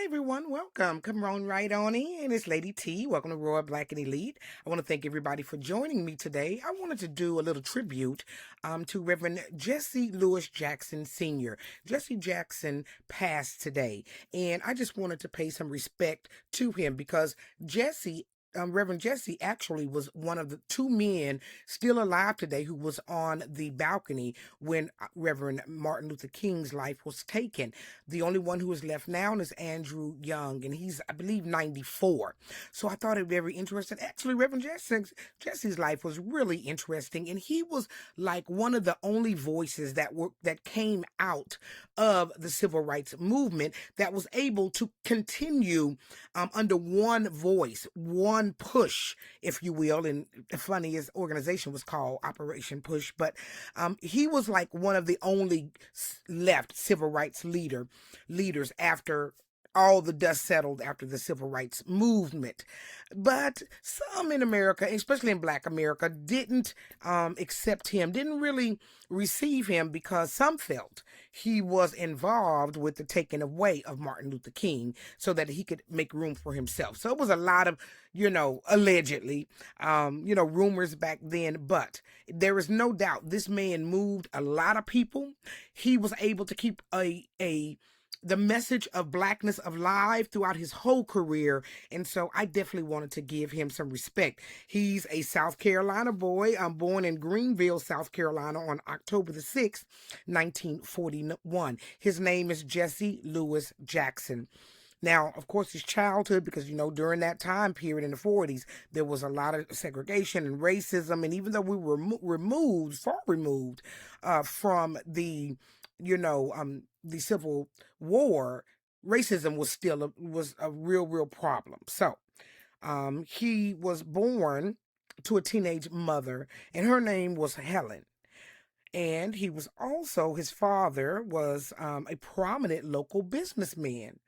Hi everyone, welcome. Come on right on in. It's Lady T. Welcome to Royal Black and Elite. I want to thank everybody for joining me today. I wanted to do a little tribute to Reverend Jesse Lewis Jackson Sr. Jesse Jackson passed today, and I just wanted to pay some respect to him because Reverend Jesse actually was one of the two men still alive today who was on the balcony when Reverend Martin Luther King's life was taken. The only one who is left now is Andrew Young, and he's, I believe, 94. So I thought it very interesting. Actually, Jesse's life was really interesting, and he was like one of the only voices that came out of the civil rights movement that was able to continue under one voice, one push, if you will. And the funniest organization was called Operation Push, but he was like one of the only left civil rights leaders after all the dust settled after the civil rights movement. But some in America, especially in Black America, didn't accept him, didn't really receive him because some felt he was involved with the taking away of Martin Luther King so that he could make room for himself. So it was a lot of, allegedly, rumors back then. But there is no doubt this man moved a lot of people. He was able to keep the message of blackness alive throughout his whole career. And so I definitely wanted to give him some respect. He's a South Carolina boy. I'm born in Greenville, South Carolina on October the 6th, 1941. His name is Jesse Lewis Jackson. Now, of course, his childhood, because, during that time period in the 40s, there was a lot of segregation and racism. And even though we were far removed from the Civil War, racism was still was a real problem. So he was born to a teenage mother, and her name was Helen. And his father was a prominent local businessman.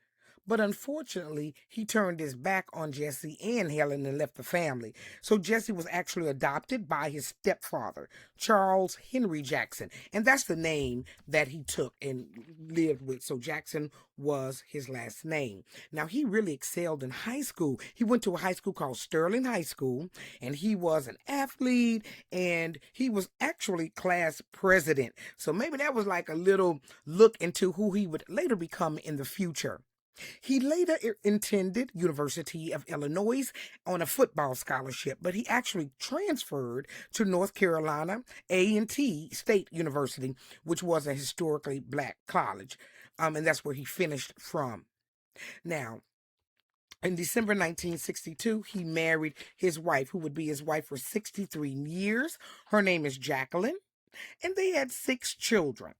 But unfortunately, he turned his back on Jesse and Helen and left the family. So Jesse was actually adopted by his stepfather, Charles Henry Jackson. And that's the name that he took and lived with. So Jackson was his last name. Now, he really excelled in high school. He went to a high school called Sterling High School, and he was an athlete, and he was actually class president. So maybe that was like a little look into who he would later become in the future. He later attended University of Illinois on a football scholarship, but he actually transferred to North Carolina A&T State University, which was a historically black college, and that's where he finished from. Now, in December 1962, he married his wife, who would be his wife for 63 years. Her name is Jacqueline, and they had 6 children.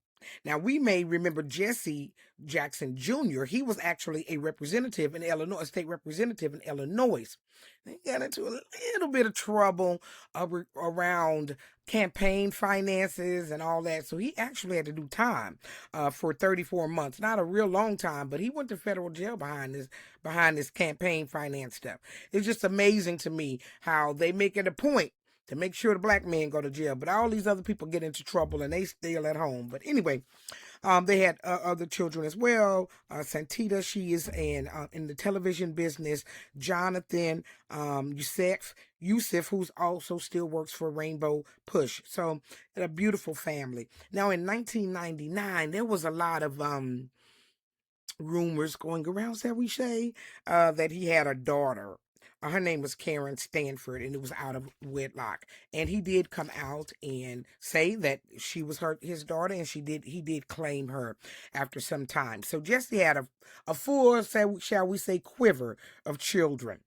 Now, we may remember Jesse Jackson Jr. He was actually a representative in Illinois, a state representative in Illinois. They got into a little bit of trouble around campaign finances and all that. So he actually had to do time for 34 months. Not a real long time, but he went to federal jail behind this campaign finance stuff. It's just amazing to me how they make it a point to make sure the black men go to jail, but all these other people get into trouble and they still at home. But anyway, they had other children as well. Santita, she is in the television business. Jonathan, Yusuf, who's also still works for Rainbow Push. So a beautiful family. Now in 1999, there was a lot of rumors going around, shall we say, that he had a daughter. Her name was Karen Stanford, and it was out of wedlock. And he did come out and say that she was his daughter, and he did claim her after some time. So Jesse had a full, shall we say, quiver of children.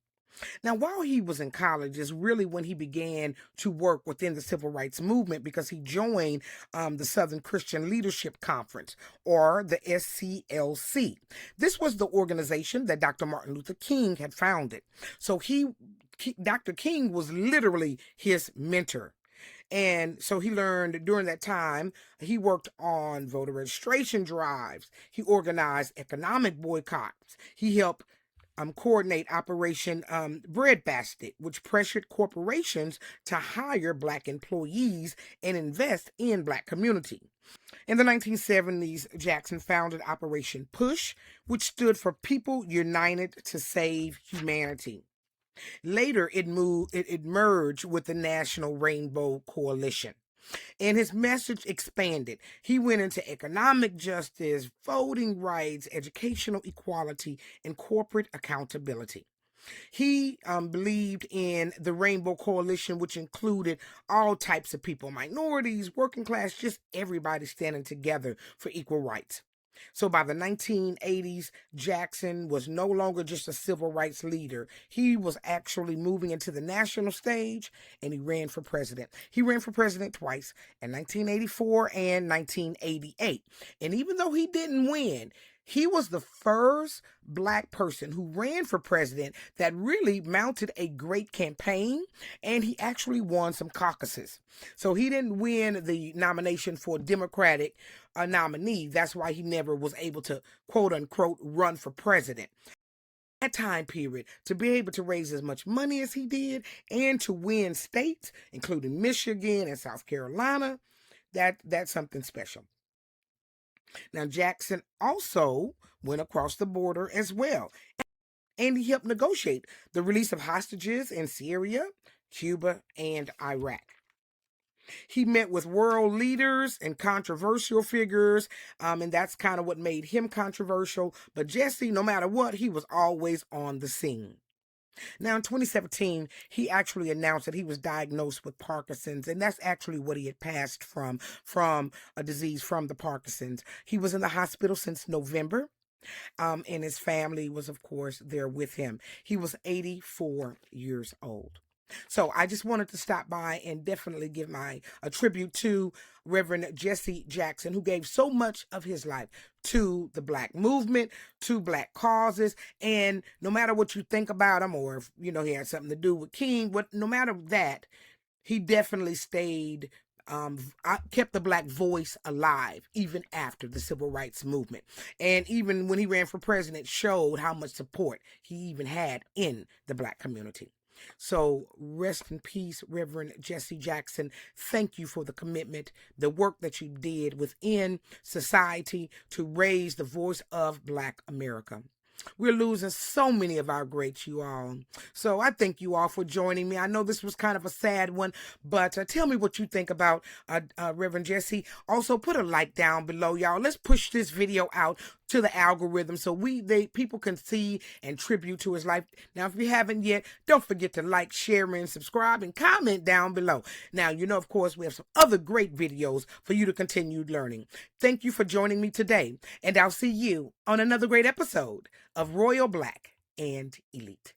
Now, while he was in college is really when he began to work within the civil rights movement because he joined the Southern Christian Leadership Conference, or the SCLC. This was the organization that Dr. Martin Luther King had founded. So Dr. King was literally his mentor. And so he learned during that time, he worked on voter registration drives. He organized economic boycotts. He helped coordinate Operation Breadbasket, which pressured corporations to hire Black employees and invest in Black community. In the 1970s, Jackson founded Operation Push, which stood for People United to Save Humanity. Later, it merged with the National Rainbow Coalition. And his message expanded. He went into economic justice, voting rights, educational equality, and corporate accountability. He believed in the Rainbow Coalition, which included all types of people, minorities, working class, just everybody standing together for equal rights. So by the 1980s, Jackson was no longer just a civil rights leader. He was actually moving into the national stage, and he ran for president. He ran for president twice, in 1984 and 1988. And even though he didn't win, he was the first Black person who ran for president that really mounted a great campaign, and he actually won some caucuses. So he didn't win the nomination for Democratic nominee. That's why he never was able to, quote unquote, run for president. That time period, to be able to raise as much money as he did and to win states, including Michigan and South Carolina, that's something special. Now, Jackson also went across the border as well, and he helped negotiate the release of hostages in Syria, Cuba, and Iraq. He met with world leaders and controversial figures, and that's kind of what made him controversial. But Jesse, no matter what, he was always on the scene. Now, in 2017, he actually announced that he was diagnosed with Parkinson's, and that's actually what he had passed from a disease from the Parkinson's. He was in the hospital since November, and his family was, of course, there with him. He was 84 years old. So I just wanted to stop by and definitely give a tribute to Reverend Jesse Jackson, who gave so much of his life to the Black movement, to Black causes. And no matter what you think about him, or if he had something to do with King, no matter that, he definitely stayed, kept the Black voice alive even after the Civil Rights Movement. And even when he ran for president, showed how much support he even had in the Black community. So rest in peace, Reverend Jesse Jackson. Thank you for the commitment, the work that you did within society to raise the voice of Black America. We're losing so many of our greats, you all. So I thank you all for joining me. I know this was kind of a sad one, but tell me what you think about Reverend Jesse. Also, put a like down below, y'all. Let's push this video out to the algorithm so people can see and tribute to his life. Now, if you haven't yet, don't forget to like, share, and subscribe, and comment down below. Now, of course, we have some other great videos for you to continue learning. Thank you for joining me today, and I'll see you on another great episode of Royal Black and Elite.